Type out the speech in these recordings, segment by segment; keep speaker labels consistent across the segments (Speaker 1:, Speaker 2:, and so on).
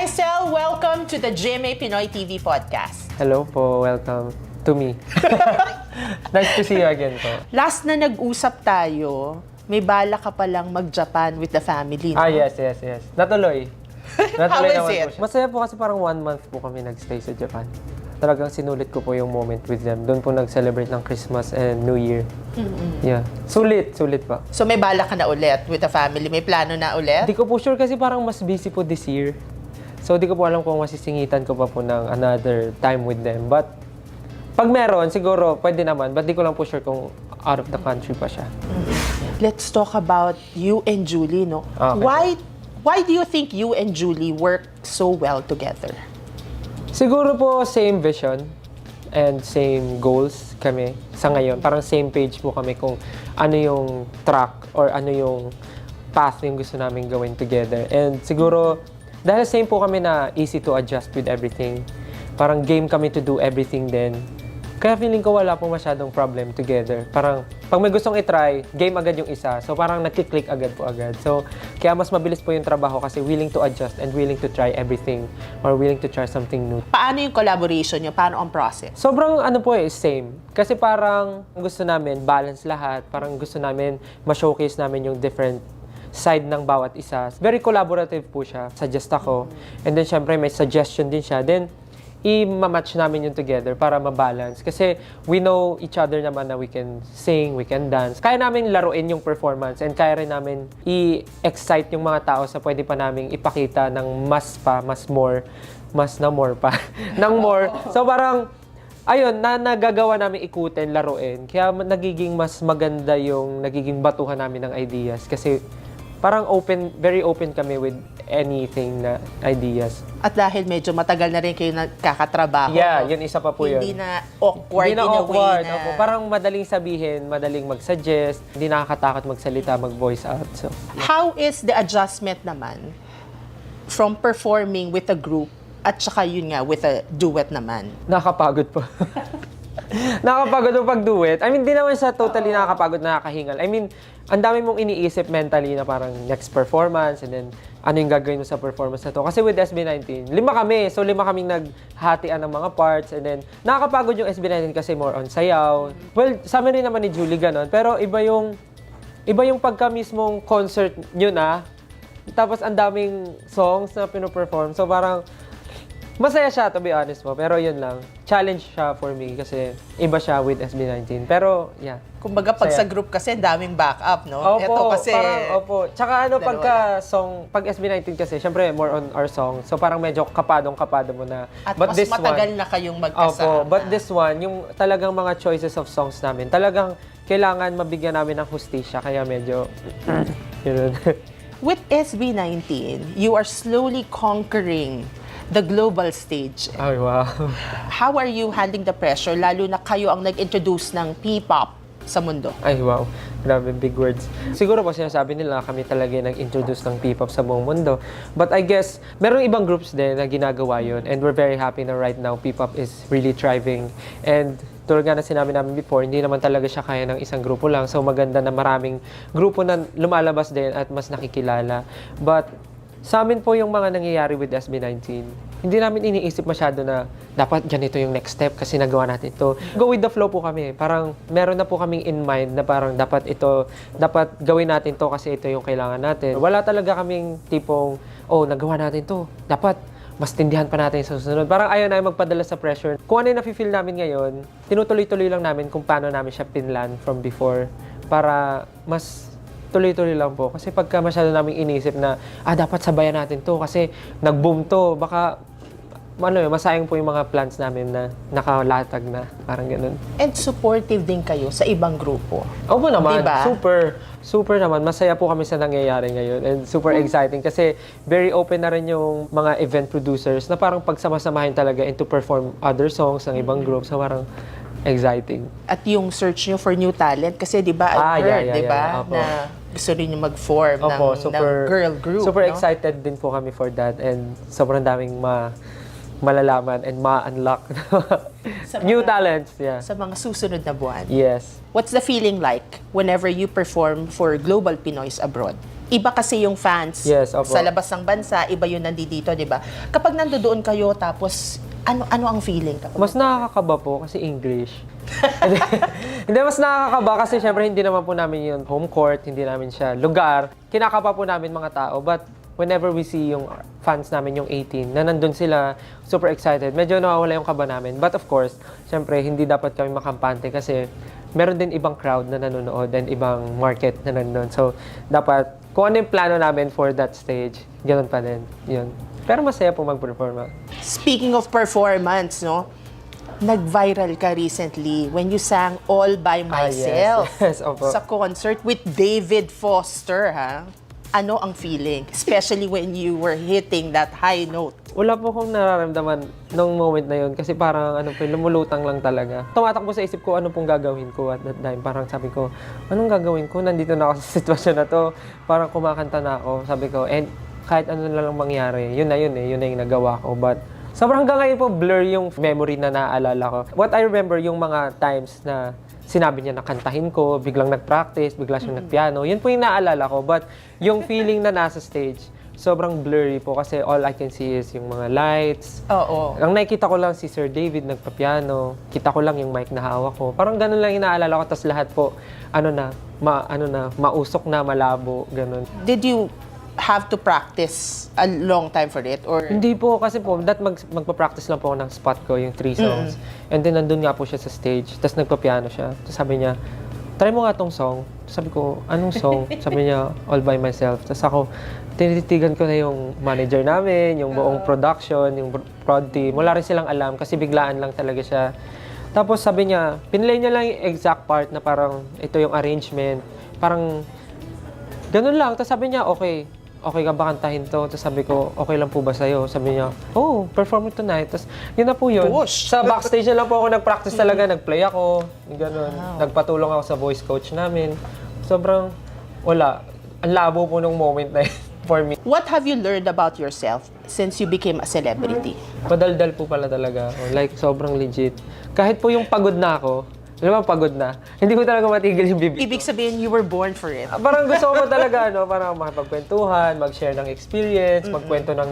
Speaker 1: Hi, Sel. Welcome to the GMA Pinoy TV podcast.
Speaker 2: Hello po, welcome to me. Nice to see you again po.
Speaker 1: Last na nag-usap tayo, may bala ka palang mag-Japan with the family, no?
Speaker 2: Yes. Natuloy.
Speaker 1: How is
Speaker 2: naman
Speaker 1: it?
Speaker 2: Po siya. Masaya po kasi parang 1 month po kami nag-stay sa Japan. Talagang sinulit ko po yung moment with them. Doon po nag-celebrate ng Christmas and New Year. Yeah. Sulit pa.
Speaker 1: So may bala ka na ulit with the family? May plano na ulit?
Speaker 2: Hindi ko po sure kasi parang mas busy po this year. So, di ko po alam kung masisingitan ko pa po ng another time with them. But, pag meron, siguro, pwede naman. But di ko lang po sure kung out of the country pa siya.
Speaker 1: Let's talk about you and Julie, no?
Speaker 2: Okay.
Speaker 1: Why do you think you and Julie work so well together?
Speaker 2: Siguro po, same vision and same goals kami sa ngayon. Parang same page po kami kung ano yung track or ano yung path yung gusto namin gawin together. And siguro, dahil same po kami na easy to adjust with everything. Parang game kami to do everything din. Kaya feeling ko wala po masyadong problem together. Parang pag may gustong itry, game agad yung isa. So parang nagkiklik agad po agad. So kaya mas mabilis po yung trabaho kasi willing to adjust and willing to try everything or willing to try something new.
Speaker 1: Paano yung collaboration nyo? Paano ang process?
Speaker 2: Sobrang ano po same. Kasi parang gusto namin balance lahat. Parang gusto namin ma-showcase namin yung different side ng bawat isa. Very collaborative po siya. Suggest ako. And then, syempre, may suggestion din siya. Then, i-match namin yung together para ma-balance. Kasi we know each other naman na we can sing, we can dance. Kaya namin laruin yung performance and kaya rin namin i-excite yung mga tao sa pwede pa namin ipakita ng mas more pa. ng more. So, parang, ayun, nagagawa namin ikutin, laruin. Kaya nagiging mas maganda yung nagiging batuhan namin ng ideas. Kasi parang very open kami with anything na ideas.
Speaker 1: At dahil medyo matagal na rin kayo nagkakatrabaho,
Speaker 2: Yeah,
Speaker 1: no?
Speaker 2: yun isa pa po yun.
Speaker 1: Hindi na awkward
Speaker 2: Hindi na
Speaker 1: in a way
Speaker 2: awkward.
Speaker 1: na...
Speaker 2: Opo, parang madaling sabihin, madaling mag-suggest, hindi nakakatakot magsalita, mag-voice out. So,
Speaker 1: How is the adjustment naman from performing with a group at saka yun nga, with a duet naman?
Speaker 2: nakakapagod po. Nakakapagod yung pag-duet. I mean, di naman siya totally nakakapagod, nakakahingal. I mean, ang dami mong iniisip mentally na parang next performance and then ano yung gagawin mo sa performance na to. Kasi with SB19, 5 kami. So, 5 kaming naghatian ng mga parts and then nakakapagod yung SB19 kasi more on sayaw. Well, sa amin rin naman ni Julie ganon. Pero iba yung pagka mismong concert nyo na. Tapos ang daming songs na pinoperform. So, parang masaya siya, to be honest po. Pero yun lang. Challenge siya for me kasi iba siya with SB19. Pero, yeah.
Speaker 1: Kumbaga, pag
Speaker 2: Saya.
Speaker 1: sa group kasi, daming backup, no?
Speaker 2: Opo,
Speaker 1: Ito kasi...
Speaker 2: opo. Tsaka ano,
Speaker 1: dalawa
Speaker 2: pag SB19 kasi, syempre, more on our song. So, parang medyo kapado mo na.
Speaker 1: At
Speaker 2: But
Speaker 1: mas
Speaker 2: this
Speaker 1: matagal
Speaker 2: one,
Speaker 1: na kayong magkasama.
Speaker 2: Opo, but this one, yung talagang mga choices of songs namin, talagang kailangan mabigyan namin ng hustisya. Kaya medyo, yun.
Speaker 1: With SB19, you are slowly conquering the global stage.
Speaker 2: Ay, wow.
Speaker 1: How are you handling the pressure, lalo na kayo ang nag-introduce ng P-pop sa mundo?
Speaker 2: Ay, wow. Grabe, big words. Siguro po sinasabi nila kami talaga yung nag-introduce ng P-pop sa buong mundo. But I guess, meron ibang groups din na ginagawa yun. And we're very happy na right now, P-pop is really thriving. And tulad nga na sinabi namin before, hindi naman talaga siya kaya ng isang grupo lang. So maganda na maraming grupo na lumalabas din at mas nakikilala. But sa amin po yung mga nangyayari with SB19, hindi namin iniisip masyado na dapat ganito yung next step kasi nagawa natin ito. Go with the flow po kami. Parang meron na po kaming in mind na parang dapat gawin natin to kasi ito yung kailangan natin. Wala talaga kaming tipong, nagawa natin to. Dapat mas tindihan pa natin sa susunod. Parang ayaw na magpadala sa pressure. Kung ano yung nafe-feel namin ngayon, tinutuloy-tuloy lang namin kung paano namin siya pinlan from before para mas tuloy-tuloy lang po. Kasi pagka masyado namin inisip na, dapat sabayan natin to kasi nag-boom to, baka masayang po yung mga plans namin na nakalatag na. Parang ganun.
Speaker 1: And supportive din kayo sa ibang grupo.
Speaker 2: Opo naman.
Speaker 1: Diba?
Speaker 2: Super naman. Masaya po kami sa nangyayari ngayon. And super exciting kasi very open na rin yung mga event producers na parang pagsama-samahin talaga into perform other songs ng ibang group. So parang exciting.
Speaker 1: At yung search nyo for new talent, kasi di ba, I heard, di ba,
Speaker 2: Opo.
Speaker 1: na gusto rin yung mag-form ng girl group.
Speaker 2: Super
Speaker 1: no?
Speaker 2: excited din po kami for that. And sobrang daming malalaman and ma-unlock
Speaker 1: Sa
Speaker 2: new
Speaker 1: mga-
Speaker 2: talents. Yeah.
Speaker 1: Sa mga susunod na buwan.
Speaker 2: Yes.
Speaker 1: What's the feeling like whenever you perform for Global Pinoys Abroad? Iba kasi yung fans
Speaker 2: Yes, opo.
Speaker 1: sa labas ng bansa, iba yung nandito, di ba? Kapag nandoon kayo, tapos ano ang feeling? Kapag
Speaker 2: Mas nakakakaba po kasi English. Hindi, mas nakakakaba kasi syempre hindi naman po namin yung home court, hindi namin siya lugar. Kinakaba po namin mga tao, but whenever we see yung fans namin, yung 18, na nandun sila, super excited, medyo nawawala yung kaba namin. But of course, syempre hindi dapat kami makampante kasi meron din ibang crowd na nanonood and ibang market na nandun. So, dapat kung ano yung plano namin for that stage, ganun pa din. Yun. Pero masaya po mag-perform.
Speaker 1: Speaking of performance, no? Nag-viral ka recently when you sang All By Myself
Speaker 2: yes, opo.
Speaker 1: sa concert with David Foster, ha? Ano ang feeling? Especially when you were hitting that high note.
Speaker 2: Wala po akong nararamdaman nung moment na yun kasi parang lumulutang lang talaga. Tumatakbo sa isip ko ano pong gagawin ko at that time. Parang sabi ko, anong gagawin ko? Nandito na ako sa sitwasyon na to. Parang kumakanta na ako. Sabi ko, and kahit ano na lang mangyari, yun na yung nagawa ko. But sobrang hanggang ngayon po blur yung memory na naaalala ko. What I remember yung mga times na sinabi niya na kantahin ko, biglang nag-practice, bigla siyang nag-piano. Yun po yung naaalala ko. But yung feeling na nasa stage, sobrang blurry po kasi all I can see is yung mga lights.
Speaker 1: Oo.
Speaker 2: Ang nakikita ko lang si Sir David nagpa-piano. Kita ko lang yung mic na hawak ko. Parang ganun lang yung naaalala ko. Tapos lahat po, mausok na, malabo, ganun.
Speaker 1: Did you have to practice a long time for it? Or
Speaker 2: Hindi po, kasi po, magpa-practice lang po ako ng spot ko, yung 3 songs. And then, nandun nga po siya sa stage, tapos nagpa-piano siya. Tapos sabi niya, try mo nga tong song. Tapos sabi ko, anong song? Sabi niya, All By Myself. Tapos ako, tinititigan ko na yung manager namin, yung buong production, yung prod team. Wala rin silang alam kasi biglaan lang talaga siya. Tapos sabi niya, pinlay niya lang yung exact part na parang ito yung arrangement. Parang ganun lang. Tapos sabi niya, okay ka ba kantahin to? Tapos sabi ko, okay lang po ba sa'yo? Sabi niya, oh, perform it tonight. Tapos yun na po yun.
Speaker 1: Push.
Speaker 2: Sa backstage na lang po ako nag-practice talaga. Nag-play ako. Ganun. Nagpatulong ako sa voice coach namin. Sobrang, wala. Ang labo po nung moment na yun for me.
Speaker 1: what have you learned about yourself since you became a celebrity?
Speaker 2: Padaldal po pala talaga ako. Like, sobrang legit. Kahit po yung pagod na ako, alam mo, pagod na. Hindi ko talaga matigil yung bibig.
Speaker 1: Ibig sabihin, you were born for it.
Speaker 2: Parang gusto ko talaga, parang makipagkwentuhan, mag-share ng experience, magkwento ng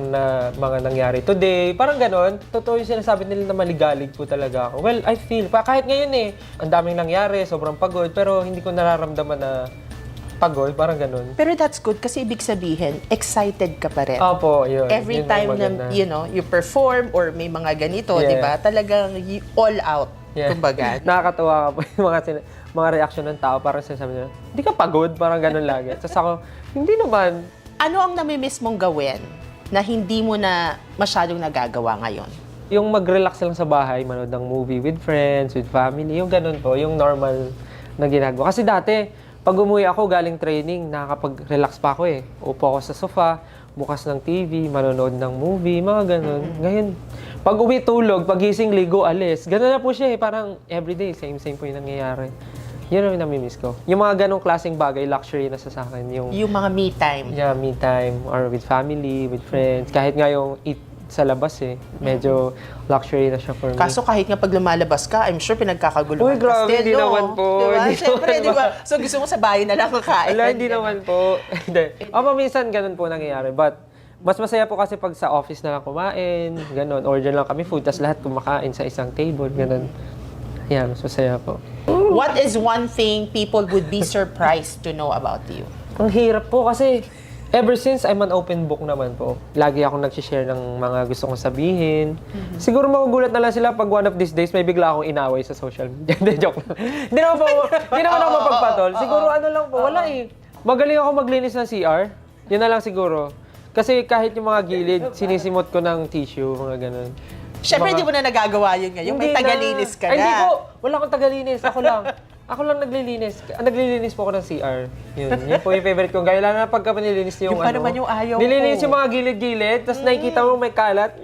Speaker 2: mga nangyari today. Parang ganon. Totoo yung sinasabi nila na maligalig po talaga ako. Well, I feel, kahit ngayon ang daming nangyari, sobrang pagod, pero hindi ko nararamdaman na pagod, parang ganon.
Speaker 1: Pero that's good kasi ibig sabihin, excited ka pa rin.
Speaker 2: Opo, yun.
Speaker 1: Every
Speaker 2: Yun ang
Speaker 1: time
Speaker 2: maganda.
Speaker 1: na, you perform or may mga ganito,
Speaker 2: Yeah.
Speaker 1: di ba? Talagang all out,
Speaker 2: Yeah.
Speaker 1: kumbaga.
Speaker 2: Nakakatuwa ka po yung mga reaction ng tao. Parang sinasabi nila, hindi ka pagod? Parang ganun lagi. Tapos ako, hindi naman.
Speaker 1: Ano ang namimiss mong gawin na hindi mo na masyadong nagagawa ngayon?
Speaker 2: Yung mag-relax lang sa bahay, manood ng movie with friends, with family, yung ganun po, yung normal na ginagawa. Kasi dati, pag umuwi ako galing training, nakakapag-relax pa ako eh. Upo ako sa sofa, bukas ng TV, manonood ng movie, mga ganun. Ngayon, pag uwi tulog, pag gising ligo, alis. Ganun na po siya eh. Parang everyday, same po yung nangyayari. Yun ang namimiss ko. Yung mga ganong klaseng bagay, luxury na sa akin.
Speaker 1: Yung mga me time.
Speaker 2: Yeah, me time, or with family, with friends. Kahit nga yung eat sa labas eh. Medyo luxury na siya for me.
Speaker 1: Kaso kahit nga pag lumalabas ka, I'm sure pinagkakaguluhan
Speaker 2: Uy, grabe,
Speaker 1: ka still,
Speaker 2: hindi
Speaker 1: no?
Speaker 2: naman po.
Speaker 1: Diba?
Speaker 2: Hindi
Speaker 1: Siyempre,
Speaker 2: naman
Speaker 1: di ba? So gusto mo sa bahay na lang kakain.
Speaker 2: Wala, hindi naman po. Hindi. Minsan ganun po nangyayari. But, mas masaya po kasi pag sa office na lang kumain, ganun. Order lang kami food, tapos lahat kumakain sa isang table, ganun. Yan, mas masaya po.
Speaker 1: What is one thing people would be surprised to know about you?
Speaker 2: Ang hirap po kasi ever since I'm an open book naman po. Lagi akong nag-share ng mga gusto kong sabihin. Siguro magugulat na lang sila pag one of these days may bigla akong inaway sa social media. Hindi, joke lang. Hindi naman ako mapagpatol. Siguro ano lang po, wala eh. Magaling ako maglinis ng CR. Yun na lang siguro. Kasi kahit yung mga gilid, sinisimot ko ng tissue, mga ganun.
Speaker 1: Siyempre,
Speaker 2: Mga-
Speaker 1: hindi mo na nagagawa yun ngayon. May
Speaker 2: Hindi
Speaker 1: tagalinis ka
Speaker 2: Ay,
Speaker 1: na.
Speaker 2: Hindi po. Wala akong tagalinis. Ako lang. Ako lang naglilinis. Naglilinis po ako ng CR. Yun po yung favorite ko. Gaya lang na pagka nililinis yung
Speaker 1: Yung pa naman yung ayaw
Speaker 2: nililinis
Speaker 1: ko.
Speaker 2: yung mga gilid-gilid, tapos nakikita mo may kalat,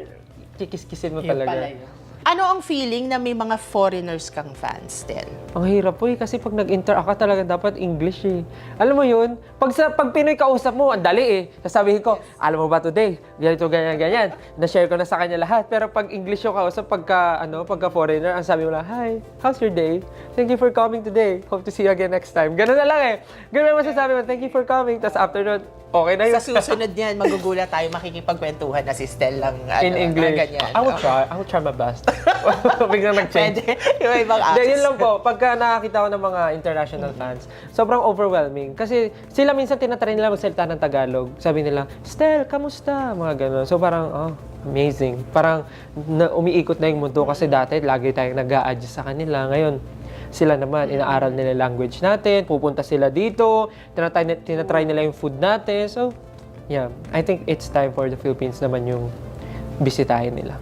Speaker 2: kikis-kisin mo
Speaker 1: Yun
Speaker 2: talaga.
Speaker 1: pala yun. Ano ang feeling na may mga foreigners kang fans, Stel?
Speaker 2: Ang hirap po kasi pag nag-interact ka talaga dapat English eh. Alam mo yun, pag Pinoy kausap mo, ang dali eh. Sasabihin ko, alam mo ba today, ganito, ganyan, ganyan. Na-share ko na sa kanya lahat. Pero pag English yung kausap, pagka foreigner, ang sabi mo lang, hi, how's your day? Thank you for coming today. Hope to see you again next time. Ganun na lang eh. Ganun na masasabi mo, thank you for coming. Tapos after that, okay na yun.
Speaker 1: Sa susunod niyan, magugulat tayo, makikipagkwentuhan na si Stel lang.
Speaker 2: In English.
Speaker 1: Ganyan.
Speaker 2: I will try my best. Biglang nag-change.
Speaker 1: Pwede. Yung ibang
Speaker 2: Hindi,
Speaker 1: accents.
Speaker 2: yun lang po. Pagka nakakita ko ng mga international fans, sobrang overwhelming. Kasi sila minsan tinatry nila magsalita ng Tagalog. Sabi nila, Stel, kamusta? Mga gano'n. So parang, amazing. Parang umiikot na yung mundo kasi dati lagi tayong nag-a-adjust sa kanila. Ngayon, sila naman, inaaral nila language natin, pupunta sila dito, tinatry nila yung food natin. So, yeah, I think it's time for the Philippines naman yung bisitahin nila.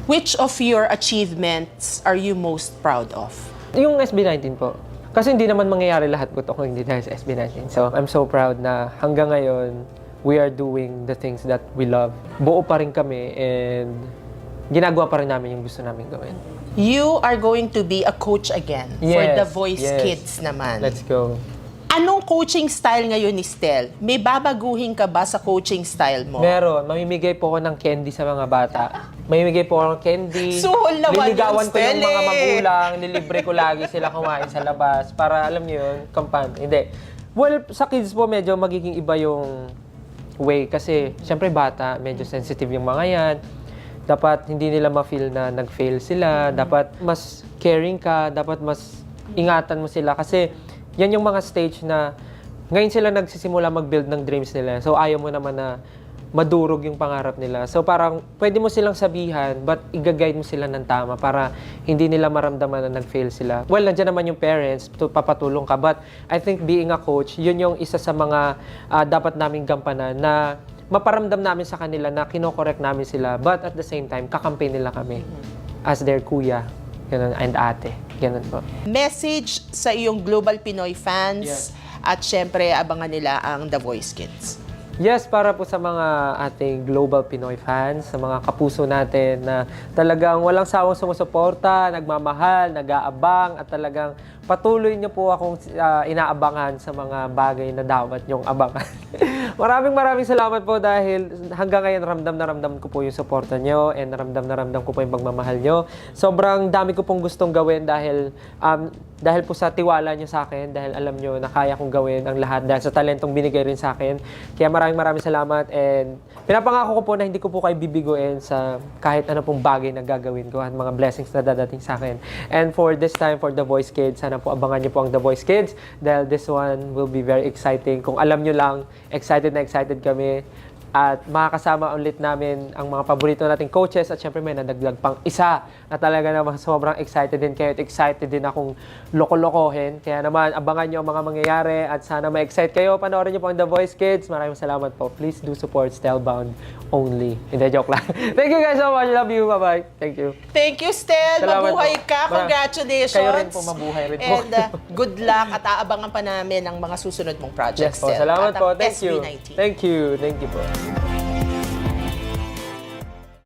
Speaker 1: Which of your achievements are you most proud of?
Speaker 2: Yung SB19 po. Kasi hindi naman mangyayari lahat po ito kung hindi dahil sa SB19. So, I'm so proud na hanggang ngayon, we are doing the things that we love. Buo pa rin kami and ginagawa pa rin namin yung gusto namin gawin.
Speaker 1: You are going to be a coach again for
Speaker 2: Yes,
Speaker 1: The Voice
Speaker 2: yes.
Speaker 1: Kids naman.
Speaker 2: Let's go.
Speaker 1: Anong coaching style ngayon ni Stel? May babaguhin ka ba sa coaching style mo?
Speaker 2: Meron. Mamimigay po ako ng candy sa mga bata. Mamimigay po ako ng candy.
Speaker 1: Suhol naman
Speaker 2: Liligawan
Speaker 1: yun,
Speaker 2: ko yung
Speaker 1: Stel,
Speaker 2: mga
Speaker 1: eh.
Speaker 2: magulang. Nilibre ko lagi sila kumain sa labas. Para alam niyo yun, kampante. Hindi. Well, sa kids po medyo magiging iba yung way. Kasi, syempre bata, medyo sensitive yung mga yan. Dapat hindi nila ma-feel na nag-fail sila. Dapat mas caring ka. Dapat mas ingatan mo sila. Kasi, yan yung mga stage na ngayon sila nagsisimula mag-build ng dreams nila. So, ayaw mo naman na madurog yung pangarap nila. So, parang pwede mo silang sabihan, but i-guide mo sila ng tama para hindi nila maramdaman na nag-fail sila. Well, nandiyan naman yung parents, papatulong ka. But I think being a coach, yun yung isa sa mga dapat naming gampanan na maparamdam namin sa kanila na kinokorek namin sila. But at the same time, kakampi nila kami as their kuya ganun, and ate. Ganun po.
Speaker 1: Message sa iyong Global Pinoy fans
Speaker 2: Yes.
Speaker 1: at syempre abangan nila ang The Voice Kids.
Speaker 2: Yes, para po sa mga ating Global Pinoy fans, sa mga kapuso natin na talagang walang sawang sumusuporta, nagmamahal, nag-aabang, at talagang patuloy niyo po akong inaabangan sa mga bagay na dapat niyong abangan. Maraming salamat po dahil hanggang ngayon ramdam na ramdam ko po yung suporta niyo and ramdam na ramdam ko po yung pagmamahal niyo. Sobrang dami ko pong gustong gawin dahil po sa tiwala niyo sa akin, dahil alam niyo na kaya kong gawin ang lahat dahil sa talentong binigay rin sa akin. Kaya maraming salamat and pinapangako ko po na hindi ko po kayo bibiguin sa kahit ano pong bagay na gagawin ko at mga blessings na dadating sa akin. And for this time, for The Voice Kids, sana po abangan niyo po ang The Voice Kids dahil this one will be very exciting. Kung alam niyo lang, excited na excited kami. At makakasama ulit namin ang mga paborito nating coaches at syempre may nadagdag pang isa na talaga naman sobrang excited din kayo at excited din akong loko-lokohin. Kaya naman abangan nyo ang mga mangyayari at sana ma-excite kayo. Panoorin nyo po ang The Voice Kids. Maraming salamat po. Please do support Stelbound only. Hindi, joke lang. Thank you guys so much. Love you. Bye-bye. Thank you.
Speaker 1: Thank you, Stel.
Speaker 2: Salamat
Speaker 1: Mabuhay
Speaker 2: po.
Speaker 1: ka. Congratulations.
Speaker 2: Kayo rin po, mabuhay rin po.
Speaker 1: And good luck at aabangan pa namin ang mga susunod mong projects,
Speaker 2: Yes po.
Speaker 1: Stel.
Speaker 2: Salamat
Speaker 1: At ang
Speaker 2: po. Thank you.
Speaker 1: SB19.
Speaker 2: Thank you. Thank you po.